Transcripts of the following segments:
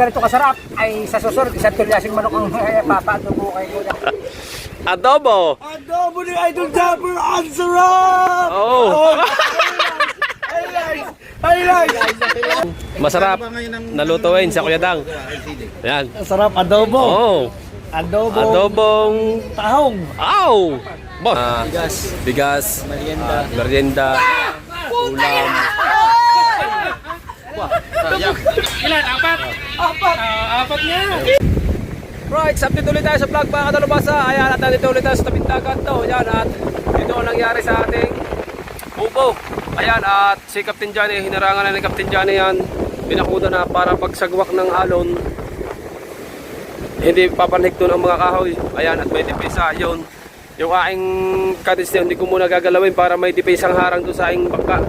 ganito kasarap, ay sa susunod, isang tulyasing manok ang papatubo kayo. Adobo! Adobo ni Idol Jumper, ang sarap! Oh! Highlight! Masarap. Nalutuin sa Kuya Dang. Ayan. Sarap, adobo. Oh! Adobong Tahong. Aw! Boss. Bigas. Merienda. Ulam. Ilan? Apat? Apat nga. Right, update ulit tayo sa vlog mga katalubasa. Ayan, at nandito ulit tayo sa tabing dagat to. Ayan, at dito ang nangyari sa ating bubo. Ayan, at si Captain Johnny, hinarangan na ni Captain Johnny yan. Pinakuda na para pagsagwak ng alon. Hindi papanhik doon ang mga kahoy. Ayan, at may dipisa. Yun, yung aking kadis na hindi ko muna gagalawin para may dipisang harang doon sa aking bangka.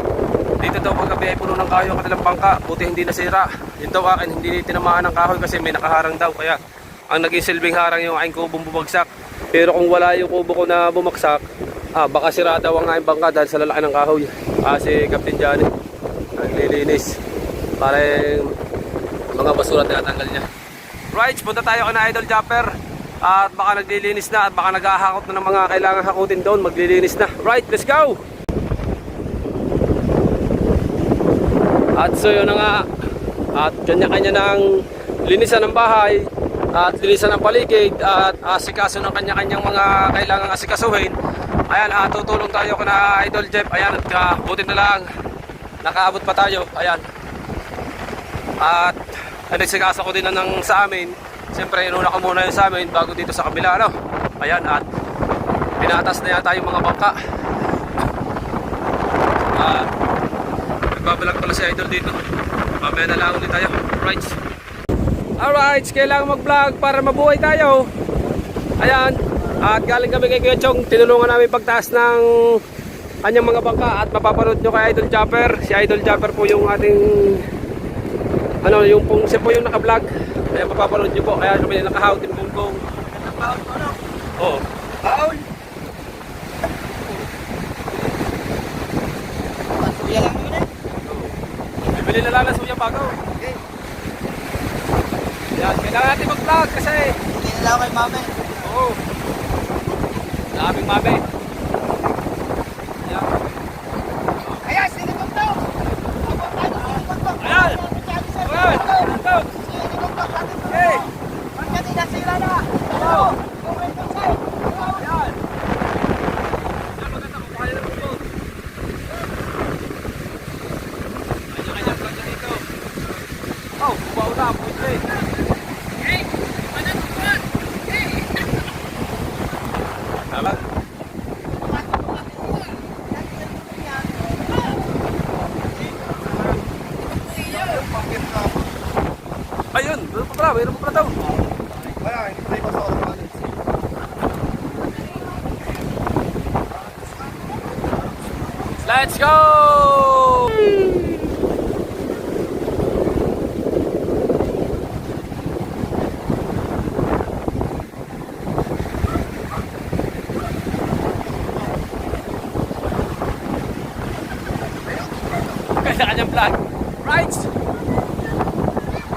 Dito daw paggabi ay puno ng kahoy ang kanilang bangka. Buti hindi nasira. Yun daw akin, hindi tinamaan ng kahoy kasi may nakaharang daw. Kaya ang naging silbing harang yung aking kubong bumagsak. Pero kung wala yung kubo ko na bumagsak, baka sira daw ang aking bangka dahil sa lalaki ng kahoy. Si Captain Johnny naglilinis para yung mga basura tinatanggal niya. Right, punta tayo kay Idol Jumper. At baka naglilinis na at baka naghahakot na ng mga kailangan hakutin doon. Maglilinis na. Right, let's go! At so yun na nga. At kanya-kanya ng linisan ng bahay at linisan ng paligid at asikaso ng kanya-kanyang mga kailangang asikasuhin. Ayan, tutulong tayo kina Idol Jeff. Ayan, at buti na lang nakaabot pa tayo. Ayan. At nagsikaso ko din na ng sa amin. Siyempre, inuna ko muna yung sa amin bago dito sa kabila, no? Ayan, at pinatas na yata yung mga bangka. At nagbabalag pala si Idol dito. Mamaya na lang ulit tayo. Right. Alright, kailangan mag-vlog para mabuhay tayo. Ayan. At galing kami kay Kuya Chong. Tinulungan namin pagtaas ng kanyang mga bangka. At mapapanood nyo kay Idol Jumper. Si Idol Jumper po yung ating yung pong siya po yung naka-vlog. Kaya mapapanood nyo po. Kaya kami nakahawt yung bongbong. Oo. Ahon. Suya lang yun eh. Bibili na lang ng suya bago. Okay. Yan, kailangan natin mag-vlog kasi Hindi na lang kay mami. oo. Daming mami. Yan. Ayan, sinikot to! Ayan! Ayan! Ayan! Hey! Ang kanina sila na! Oo! Ayan! Ayan! Yan, maganda kung kaya na po. Kanya-kanya vlog na dito. Oh, bubaw na, puti. Hey! Manatutuan! Hey! Tama? Ayun, meron pa pala, mayroon pa pala daw. Wala, hindi pa sa oras. Let's go! Kanya-kanyang vlog. Right!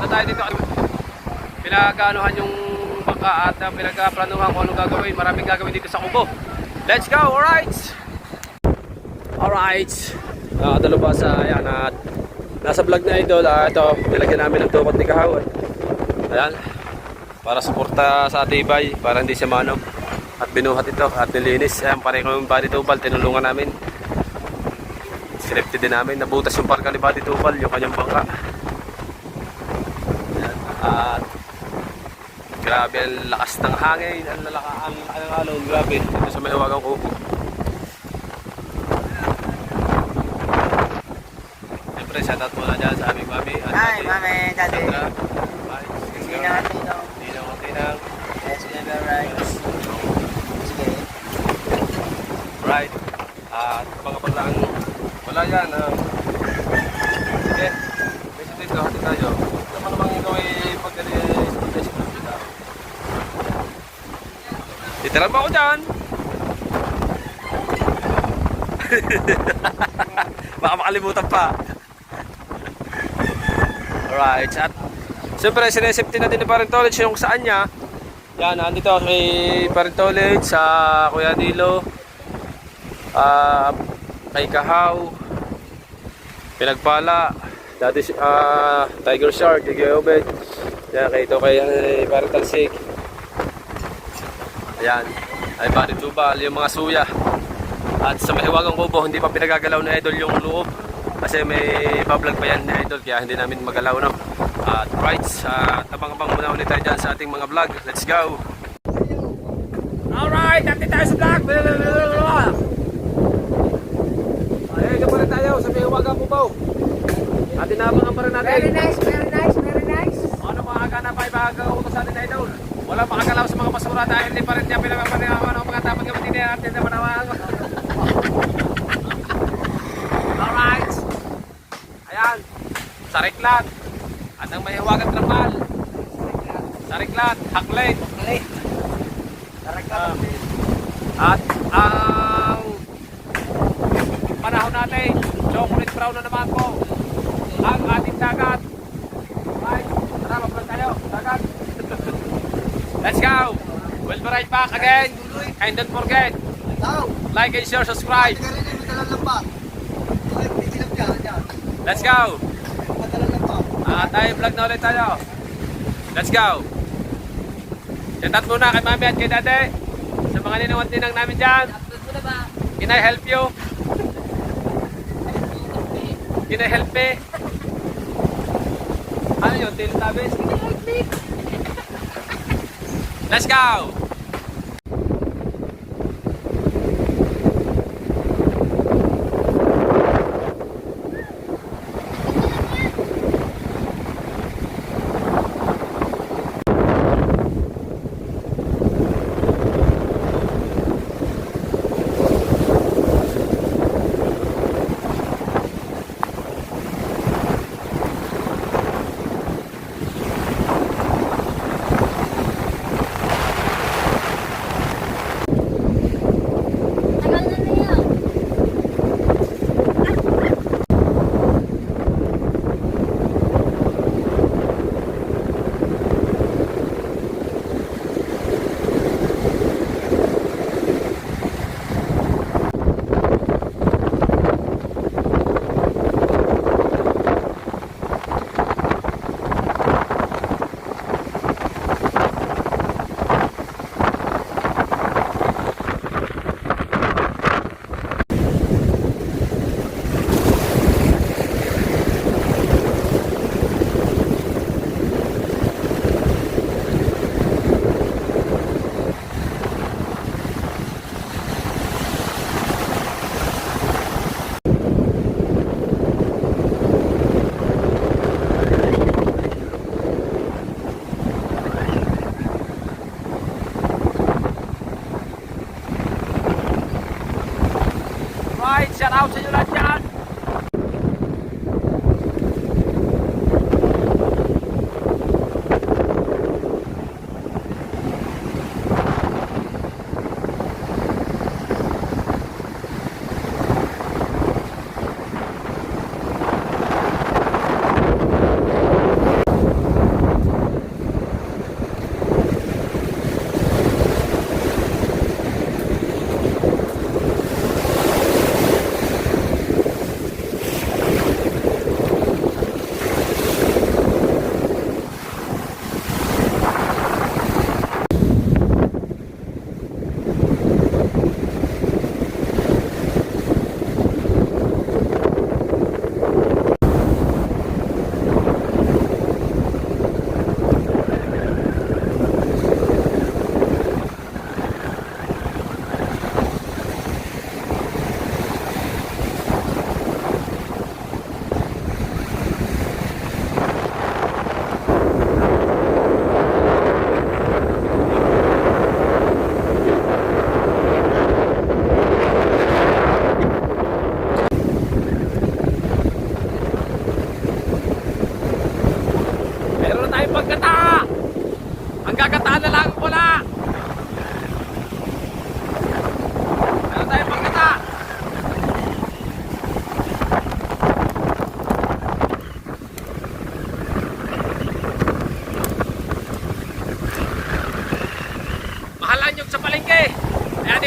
Na tayo dito. Pinagkaanuhan yung bangka at pinagkaplanuhan kung anong gagawin. Maraming gagawin dito sa kubo. Let's go! Alright! Alright! Dalubasa, ayan, at nasa vlog na Idol. Ito, nilagyan namin ng tukot ni Kahawan. Ayan, para suporta sa atibay, para hindi siya manog. At binuhat ito, at nilinis. Ayan, pareho yung body tubal, tinulungan namin. Sinipti din namin, nabutas yung parka ni body tubal, yung kanyang bangka. Ayan, at grabe ang lakas ng hangin, ang alon, grabe, dito sa may hawagang kubo. Siyempre, shoutout muna dyan sa aming mami. Hi, mami, daddy. Sandra. Hindi na natin ito. Tinang. Yes, never right. Sige. Right. At mga batang wala yan. Sige. Basta dito, hati tayo. Ito namang ikaw ay pagdali sa kita. Titiran mo ako dyan. Baka makalimutan pa. Alright. At Siyempre, sinesafety na din ni Parentolage yung saan niya. Yan, nandito ako kay Parentolage sa Kuya Nilo. Kay Kahaw. Pinagpala. Dati Tiger Shark, kay Obed. Yan, kay Parental Sick. Ayan. Ay Paritubal, yung mga suya. At sa Mahiwagang Kubo, hindi pa pinagagalaw na Idol yung loob. Kasi may pa-vlog pa yan na Idol, kaya hindi namin magalaw, no? At rights, tabang-abang muna ulit tayo dyan sa ating mga vlog. Let's go! Alright, natin tayo sa vlog! Ay, ito pa rin tayo sa Mahiwagang Kubo. Atin nabangan pa rin natin. Very nice, very nice, very nice. Ano mga ganap ay makakautos sa atin na Idol? Wala makagalaw sa mga basura dahil hindi pa rin niya pinagpapanihaman ang mga dapat gawin din natin na manawagan. Alright. Ayan. Sariklat. At ang Mahiwagang Trapal. Sariklat. Haklit. At ang panahon natin, chocolate brown na naman po. Ang ating dagat. Right. Tara, mabulan tayo. Dagat. Let's go! We'll be right back again. And don't forget, like and share, subscribe. Let's go! Tayo vlog na ulit tayo. Let's go! Yatat muna kay mami at kay dade. Sa mga ninawat-ninang namin dyan. Can I help you? Can I help me? Ano yun? Teletubbies? Can I help me? Let's go!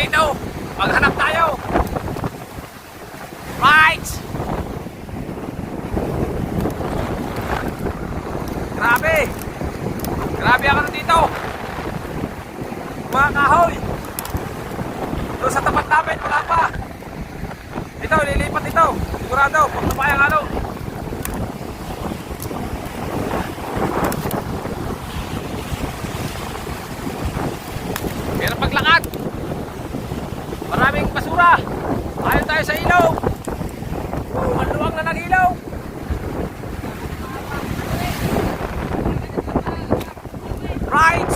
dito. Maghanap tayo. Right. Grabe. Grabe ang ano dito. Mga kahoy. Doon sa tapat namin, wala pa. Ito, lilipat ito. Sigurado, pag nabayang halo. Pero paglakad, maraming basura. Ayaw tayo sa ilaw. Ang luwang na ng ilaw. Right.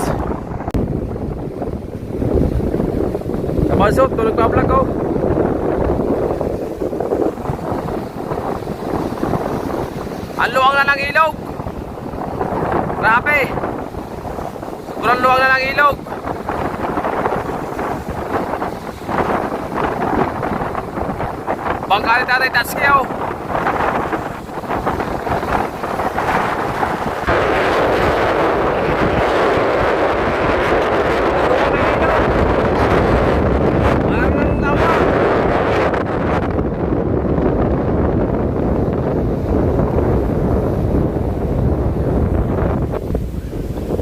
Kamasok, tulog pa vlog ko. Ang luwang na ng ilog. Grabe. Sobrang luwang na ng ilog. Bangka ni Tatay Tatsuki oh.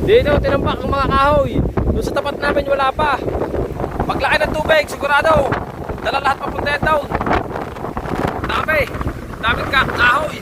Dito, tinampak ang mga kahoy. Doon sa tapat namin wala pa. Paglaki ng tubig, sigurado dala lahat papunta yan down. Daming kahoy.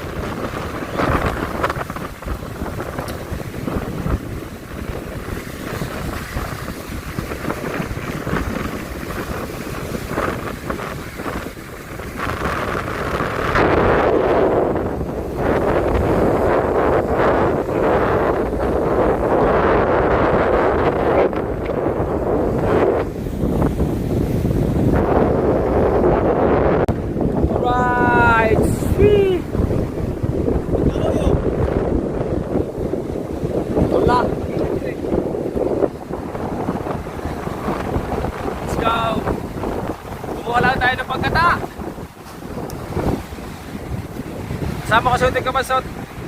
Kasama ko sa Uting Kamasot.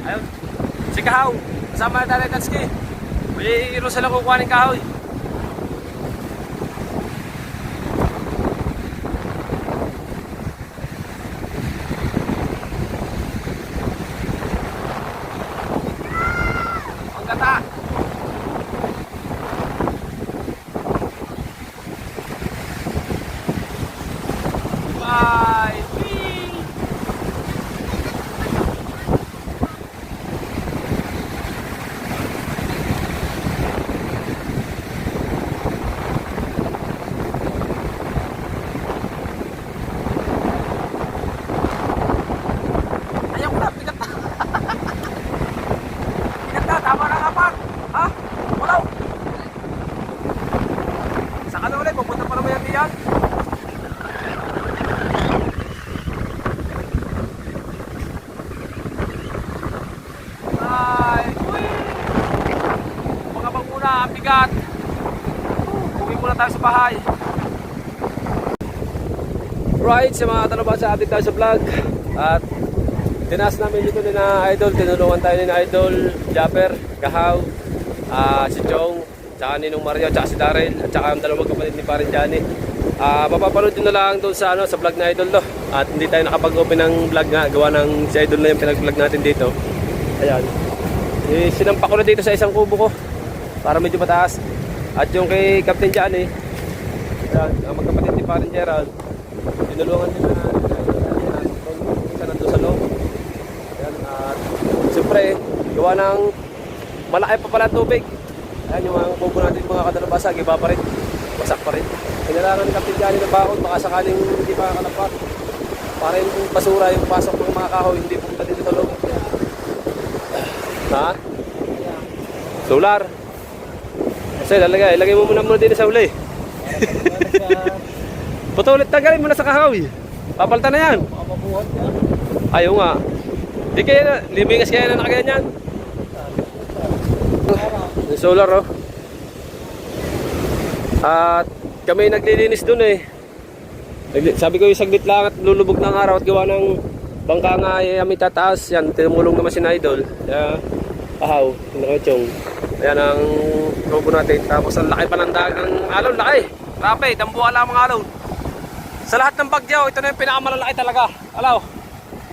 Ayun. Si Kahaw. Kasama na Tatay Tatsuki. May iro sila kukuha ng kahoy. Ang gata. Bye. Tama na kapag. Ha? Wala. Saka na ulit. Pupunta pa naman yan diyan. Ay. Uy. Mga bang muna. Ang bigat. Uwi muna tayo sa bahay. Right. Sa mga talabasa atin tayo sa vlog. At tinaas namin dito ni na Idol, tinulungan tayo ni na Idol, Japper, Kahaw, si Chong, tsaka ni Nung Mario, tsaka si Darrell, at tsaka ang dalawang kapatid ni Parin Johnny. Mapapanood nyo na lang doon sa, sa vlog na Idol to. At hindi tayo nakapag-open ng vlog nga, gawa ng si Idol na yung pinag-vlog natin dito. Ayan. Sinampak ko na dito sa isang kubo ko, para medyo mataas. At yung kay Captain Johnny, ayan, ang magkapatid ni Parin Gerald, tinulungan nyo na nandun sa loob. At siyempre, gawa ng malaki pa pala tubig. Ayan yung mga kubo natin mga kadalabasa, iba pa rin, basak pa rin. Kailangan ng Captain Johnny ng bakod, baka sakaling hindi makakalapat. Para yung basura, yung pasok ng mga kahoy, hindi pumunta dito sa loob. Ha? Solar. Kasi ilagay mo muna dito sa uli. Putulit, tagalin mo na sa kahoy. Papalitan na yan. Ayaw nga. Di kaya, limingas kaya na nakaganyan. Yung solar oh. At kami naglilinis dun eh. Sabi ko yung saglit lang at lulubog ng araw at gawa ng bangka nga ay tataas. Yan, tinumulong naman si Idol. Kaya, Kahaw, Chong. Ayan ang robo natin. Tapos ang laki pa ng dagang alon, laki. Grabe, dambuhala mga alon. Sa lahat ng bagyo, ito na yung pinakamalalaki talaga. Alaw.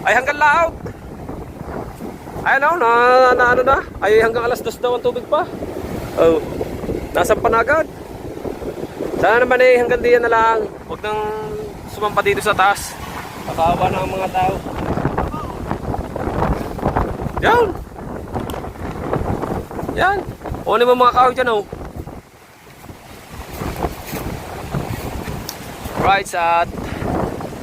Ay hanggang laot. Ay ano, ano na? Ay hanggang alas 2 daw ang tubig pa. Oh. Nasa panagad. Sana naman eh hanggang diyan na lang. Huwag nang sumampa dito sa taas. Nakaawa na ang mga tao. Yan. Yan. Kunin mo mga kahoy dyan oh. Right, at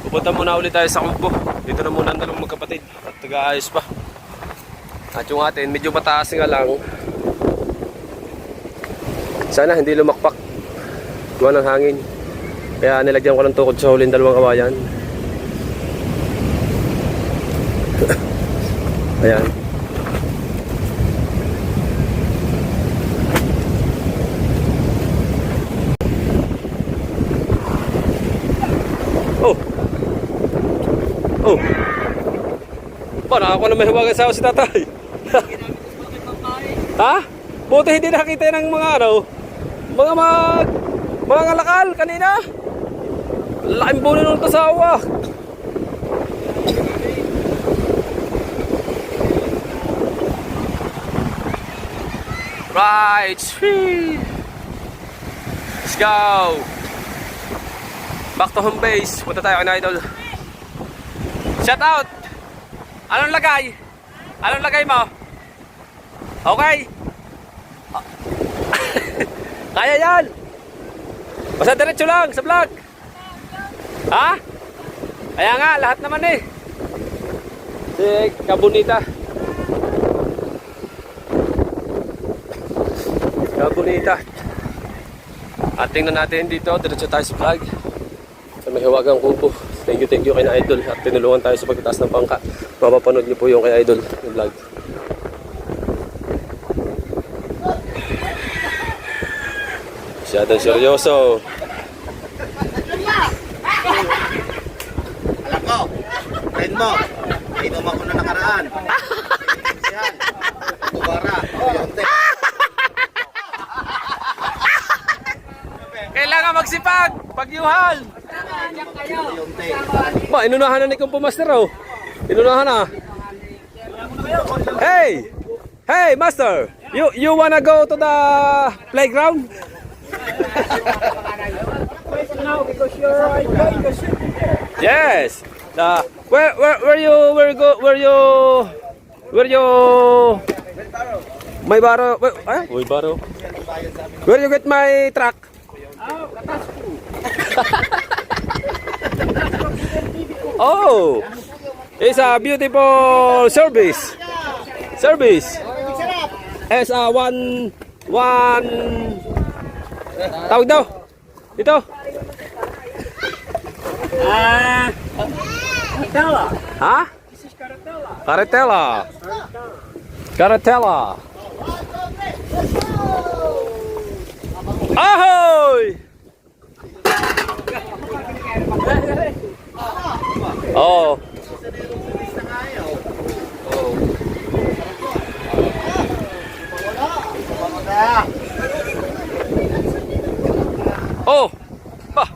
pupunta muna ulit tayo sa kubo. Dito na muna ang dalawang magkapatid at taga-ayos pa. At yung atin, medyo mataas nga lang. Sana hindi lumakpak. Gawa ng hangin. Kaya nilagyan ko ng tukod sa huling dalawang kawayan. Ayan. Oh. Oh. Paano ako na may huwagan sa si tatay? Ha? Buti hindi nakita ng mga ano, mga ngalakal kanina. Laking buno ng kasawa. Right. Let's go. Back to home base. Punta tayo kay Idol. Shout out. Anong lagay? Anong lagay mo? Okay. Kaya yan. Basta diretso lang sa vlog. Ha? Kaya nga, lahat naman eh. Si Kabunita. Kabunita. At tingnan natin dito, diretso tayo sa vlog. Sa may hiwagang kubo. Thank you kay na Idol. At tinulungan tayo sa pagtaas ng bangka. Mapapanood niyo po yung kay Idol yung vlog. Masyadong seryoso. Alam ko, friend mo, inom ako na nakaraan. Yan, Tubara, Yonte. Kailangan magsipag, pagyuhal. Yonte. Ba, inunahan na ni Kumpo Master oh. Inunahan na. Hey! Hey, Master! You wanna go to the playground? Yes. The where you my baro my baro. Where you get my truck? Oh, it's a beautiful service. As a one tawag daw. Ito. Carretella. Ha? This is Carretella. Carretella. Carretella. Ahoy! Oh. Oh. Bah.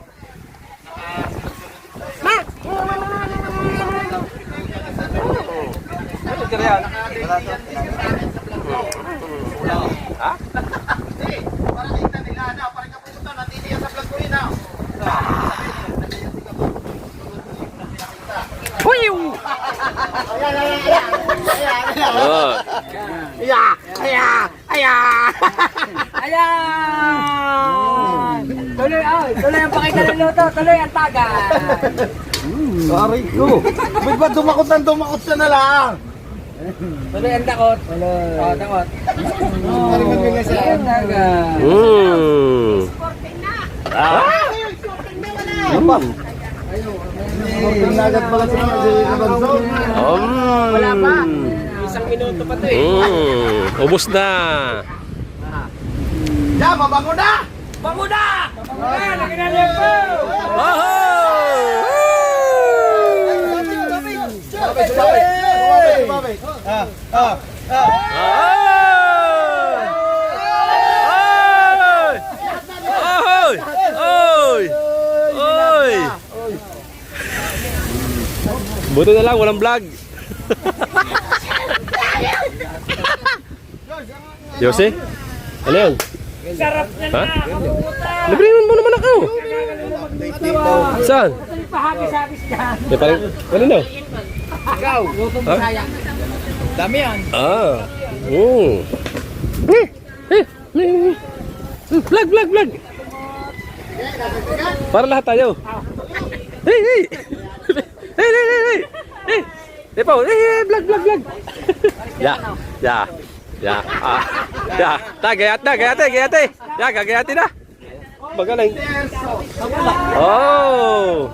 Ano kaya yan? Ha? Para kita nila na, para ka pumunta, natitiyan sa vlog ko yun na. Huyu! Oh. Ayan! Tuloy ang pakita ng luto, tuloy ang tagan. Sorry ko. Ba't ba dumakot siya na lang? Tuloy ang dakot. Oh, dakot. Ayan tagan. Ano ba? Nagat pala sila kasi nabanso. Wala pa. Isang minuto pa to eh. Ubus na. Ya, mabango na! Pamuda! Pamuda! Nakinaliyan ko! Oy! Buti na lang, walang vlog. Yose? Ano yan? Sarap na Ha? nakamutan. Librihan mo naman ako. Saan? Pahagis-hagis dyan. Yan parang, ano na? Ikaw, lutong Ha? Bisaya. Dami yan. Ah. Vlog, vlog, vlog. Para lahat tayo. Hey, hey. Hey, hey, hey, hey. Hey. Hey, Pao. Hey, hey, vlog, vlog, vlog. Ya, ya. Ya. Ah. Ya. Ta, gayat na, gayate, gayate. Ya, gagayati na. Magaling. Oh.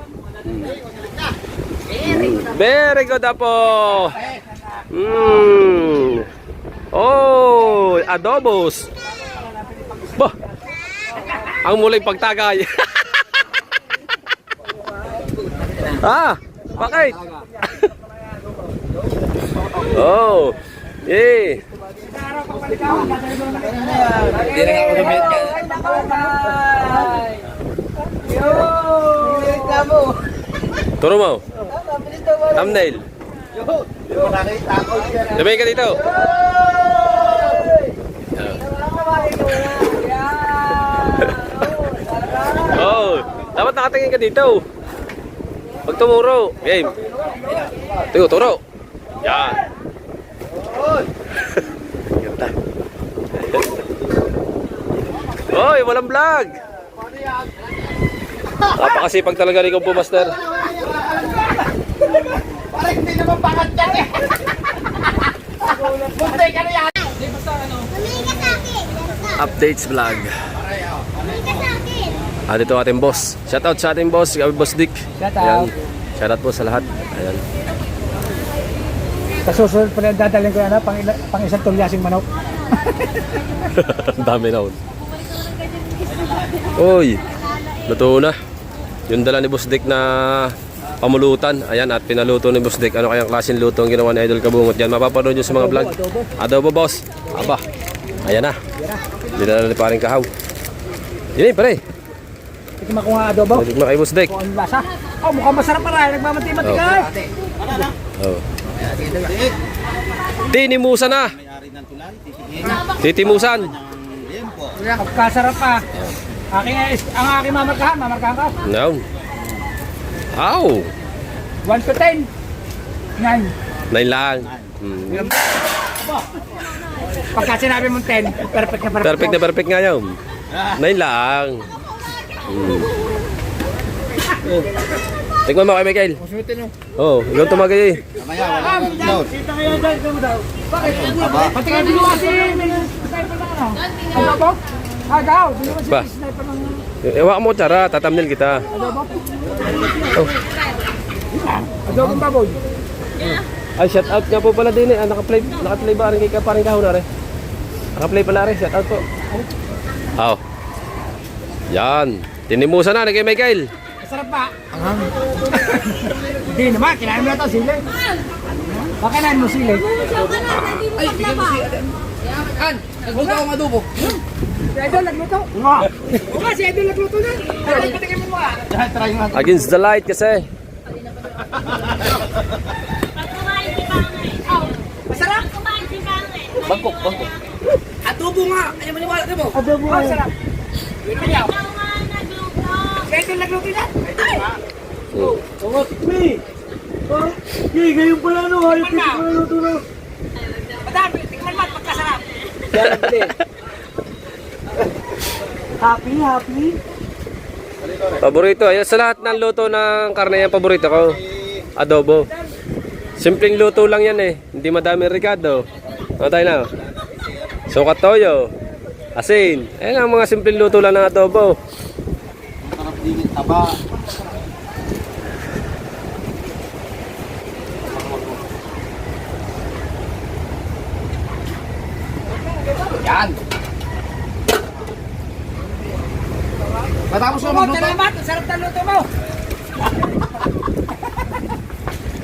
Very good, Apo. Oh, adobos. Bah. Ang muling pagtagay. Ah, bakit? Oh. Eh. Hindi na ako gamit ka. Turo mo. Thumbnail. Sabihin ka dito. Oh, dapat nakatingin ka dito. Pag tumuro, game. Tigo, turo. Yan. Ganda. Oy, walang vlog. Napakasipag talaga ni Kumpo Master. Parang hindi naman pangat yan eh. Buntay ka na yan. Updates vlog. Dito ating boss. Shoutout sa ating boss, Boss Dick. Shoutout. Shoutout po sa lahat. Ayan. Sa susunod pa dadalhin ko yan pang isang tulyasing manok. Ang dami na. Uy, luto na. Yung dala ni Boss Dick na pamulutan. Ayan, at pinaluto ni Boss Dick. Ano kayang klaseng luto ang ginawa ni Idol Kabungot? Yan, mapapanood nyo sa mga vlog. Adobo, boss. Aba, ayan na. Dinala ni paring kahaw. Yun pare. Tikman ko nga adobo. Tikman kay Boss Dick. Kung ano lasa. Oh, mukhang masarap pa rin. Nagmamati-mati ka. Oh. Tinimusan na. Titimusan. Pagkasarap pa. Ang aking mamarkahan ka. No. Ow. 1 to 10. 9. 9 lang. Pagka sinabi mong 10, perfect na perfect. Perfect na perfect nga yun. 9 lang. Tingnan mo kay Michael. Oh, ikaw tumagay eh. Mamaya, wala nang load. Kita kayo dyan, bakit? Pati kayo dito kasi may sniper na ano. Adobo? Daw. Dito kasi Ba? may sniper ng Ewa mo tsara, tatamnil kita. adobo. Oh. Adobo baboy. Ay, shout out nga po pala din eh. Naka-play ba rin kay paring kahon na rin? Naka-play pala rin, shout out po. Oh. Yan. Tinimusan na kay Michael. Masarap ba? Hindi naman, kinain mo na ito, sili. Baka kinain mo sili. Ay, bigyan mo sili. An, nagluto akong adobo. Si Idol nagluto? Nga. Oo nga, si Idol nagluto na. Ay, patingin mo nga. Try mo. Against the light kasi. Masarap? Bangkok. Adobo nga. Ayaw maniwala ka mo. Adobo nga. Masarap. Ayaw. Si Idol nagluto na. Ngayon pala ano, hayop ko na luto na. Madami, tingnan mo, pagkasarap. Happy. Paborito. Ayan sa lahat ng luto ng karne yan, paborito ko. Adobo. Simpleng luto lang yan eh. Hindi madaming ricado. Ano tayo na? Sukat toyo. Asin. Ayan ang mga simpleng luto lang ng adobo. Sarap din yung taba. Yan. Matapos mo magluto. Salamat, ang sarap ng luto mo.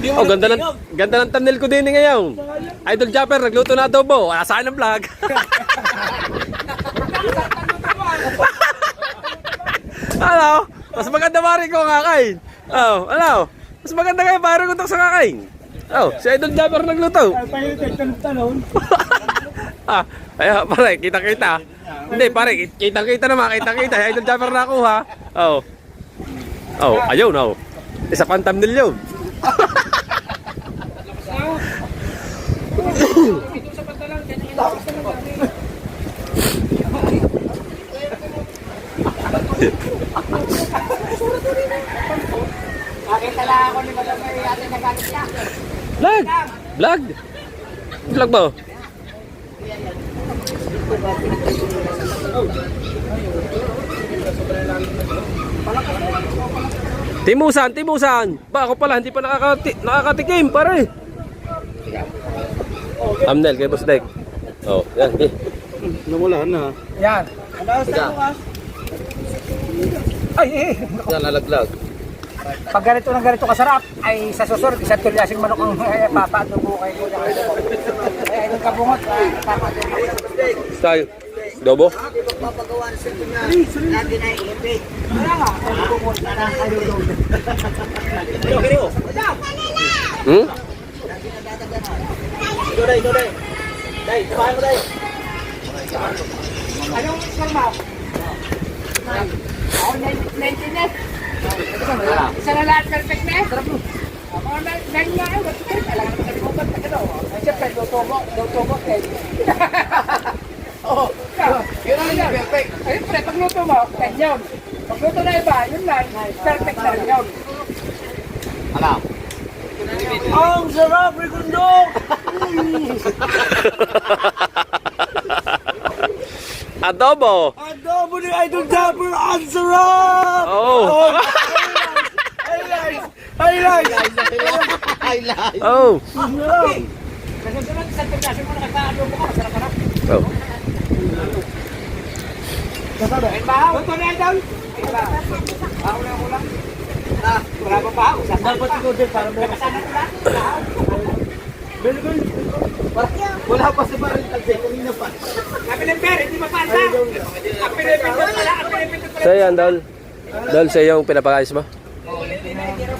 Oh, ganda ng thumbnail ko din ngayon. Idol Japper, nagluto na adobo. Wala saan ang vlog. Ano? Mas maganda pare ko kakain. Oh, ano? Mas maganda kayo pare ko sa kakain. Oh, si Idol Jabber nagluto. Ah, ay pare, kita-kita. Hindi pare, kita-kita naman, kita-kita. Si Idol Jabber nakuha. Oh. Oh, ayun oh. Isa pang thumbnail yun. Nakita lang ako ni Madam Mary ate nagalit niya. Vlog! Vlog! Vlog ba? Timusan, timusan! Ba ako pala, hindi pa nakakatikim, pare! Thumbnail kay Boss Dek. Oh, yan, eh. Namulaan na. Yan. Ay, Yan, lalaglag. pag ganito ng ganito kasarap, ay sa susunod, isang tulyasing manok ang papadugo kayo. Ay, itong kabungot, papadugo. Style. Dobo? Wala nga, kabungot na lang kayo doon. Hmm? Anong score mo? Ako, 19 net. Isa na lahat perfect na eh. Ako, 9 nga eh. Kailangan naman sabi ko ba't na gano'n. Siyempre, luto mo. Oo. Yun ang yun. Perfect. Ayun, pre, pag luto mo, 10 yun. Pag luto na iba, yun lang. Perfect na rin yun. Alam. Ang sarap, Rikundo! Adobo! Adobo ni Idol Jabber, ang sarap! Oh! Highlights! Highlights! Highlight. Oh! Kasi sunod, isang tulyasing mo nakaka-adobo ka. Masarap ka na. Oh! Ay, bahaw. Luto na yan down. Ay, bahaw. Bahaw na ako lang. Wala pa bahaw. Dapat ikaw din para may Kasama ko lang. Bahaw. Wala pa si Barin Tagse, kanina pa. Ang pinipir, hindi mapasa. Ang pinipindot pala, ang pinipindot pala. So yan, Dol. Dol, sa yung pinapakayos mo?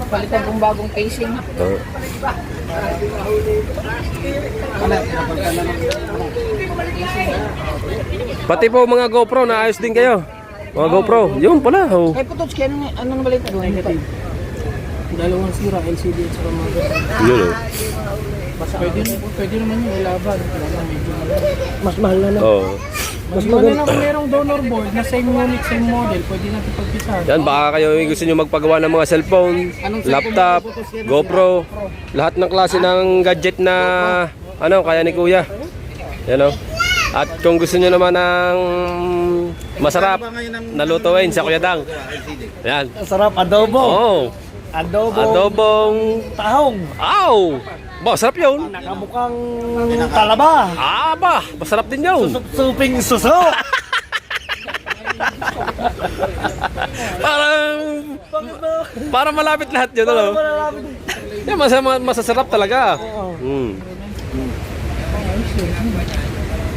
Palitan kong bagong casing. Oo. Pati po mga GoPro, naayos din kayo. Mga GoPro, yun pala. Oh. Kaya po, Totski, anong balita doon? Dalawang sira, LCD at saka mga Yun oh. Pwede naman yung ilaban. mas mahal na lang. Oo. Mas maganda kung merong donor board na same unit, same model, pwede natin pagpisahan. Yan, baka kayo gusto nyo magpagawa ng mga cellphone, laptop, GoPro, lahat ng klase ng gadget na ano, kaya ni Kuya. Yan o. At kung gusto nyo naman ng masarap na lutuin sa Kuya Dang. Yan. Ang sarap, adobo! Oh, adobong Tahong! aw! Ba, sarap yun. Nakamukhang talaba! Ah, ba, masarap din yun. Suping suso! Para malapit lahat yun, ano? Yan, masasarap talaga. Hmm.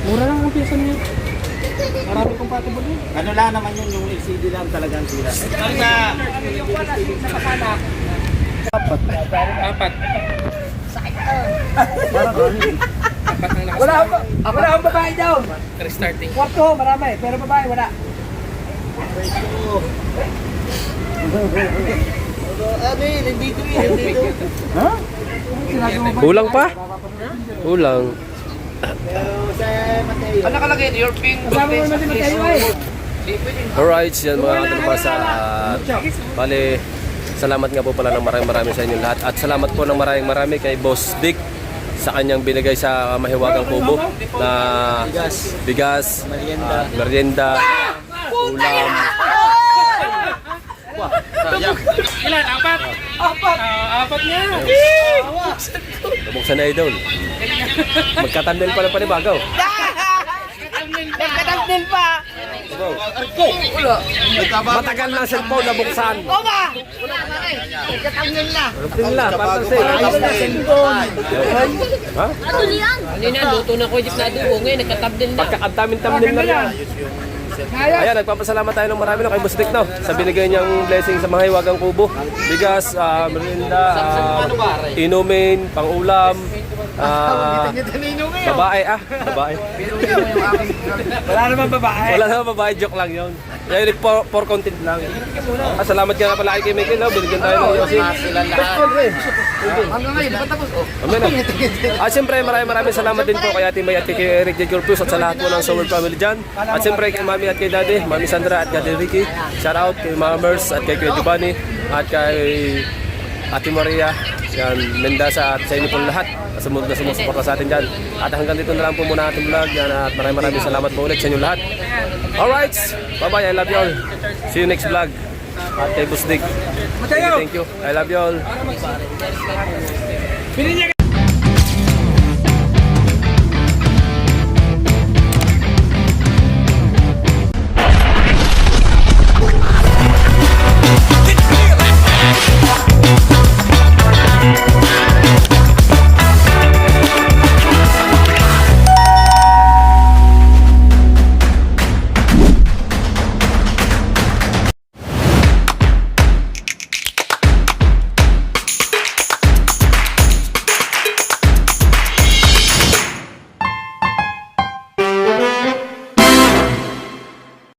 Mura lang ang piyesa niya. Marami compatible yun. Ano lang naman yun, yung LCD lang talagang sira. Yung wala, nakasana. Apat. Wala akong babae daw. Restarting. Kwarto, marami. Pero babae, wala. Kulang pa? Kulang. Ano nakalagay? Your pink. Kasama mo naman din tayo eh. Alright, yan mga katrabasa. Bale, salamat nga po pala ng maraming sa inyo lahat. At salamat po ng marami kay Boss Dick sa kanyang binigay sa mahiwagang kubo na bigas, merienda, ulam. Ilan? Apat? Apat niya. Buksan na idol. Magkatandel pala panibagaw. Nagkatagdil pa. Matagal na cellphone na buksan. Oma! Nagkatagdil na. Rupin la, parang sa cellphone. Ha? Ano yan? Luto na ko yung na dugo ngayon, nagkatabdin na. Pagkakatamin-tamin na yan. Ayan, nagpapasalamat tayo ng marami no, kay Bustik no, sa binigay niyang blessing sa mga hiwagang kubo. Bigas, merinda, inumin, pang-ulam, babae. Wala naman babae. Wala naman babae, joke lang yun. Yan, for content lang. Salamat ka nga pala kay Michael, no? Binigyan tayo ng Yossi. Hanggang ngayon, ba't tapos? Amen na. Siyempre, maraming salamat din po kay Ate May at kay Eric J. Corpus at sa lahat po ng Soul Family dyan. At siyempre kay Mami at kay Daddy, Mami Sandra at Daddy Ricky. Shout out kay Mama Mers at kay Kuya Giovanni at kay Ate Maria, yan, Mendasa at sa inyo po lahat na sumusuporta sa atin dyan. At hanggang dito na lang po muna ating vlog yan at maraming salamat po ulit sa inyo lahat. Alright, bye-bye, I love you all. See you next vlog. At kay Busdik. Thank you. I love you all.